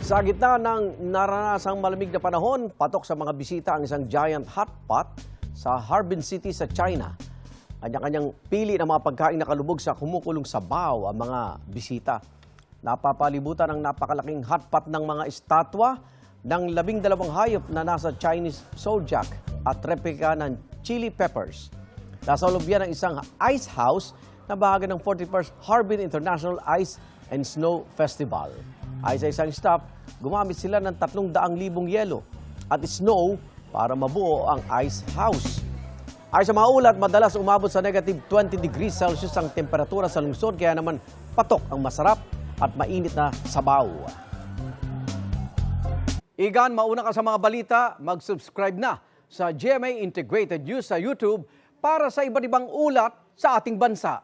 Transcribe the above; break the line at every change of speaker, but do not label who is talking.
Sa gitna ng naranasang malamig na panahon, patok sa mga bisita ang isang giant hot pot sa Harbin City sa China. Kanya-kanyang pili ng mga pagkain nakalubog sa kumukulong sabaw ang mga bisita. Napapalibutan ang napakalaking hot pot ng mga estatwa ng 12 hayop na nasa Chinese zodiac at replika ng chili peppers. Nasa lobyan ng isang ice house na bahagi ng 41st Harbin International Ice and Snow Festival. Ay sa isang stop, gumamit sila ng 300,000 yelo at snow para mabuo ang ice house. Ay sa mga ulat, madalas umabot sa negative 20 degrees Celsius ang temperatura sa lungsod, kaya naman patok ang masarap at mainit na sabaw. Igan, mauna ka sa mga balita, mag-subscribe na sa GMA Integrated News sa YouTube para sa iba't ibang ulat sa ating bansa.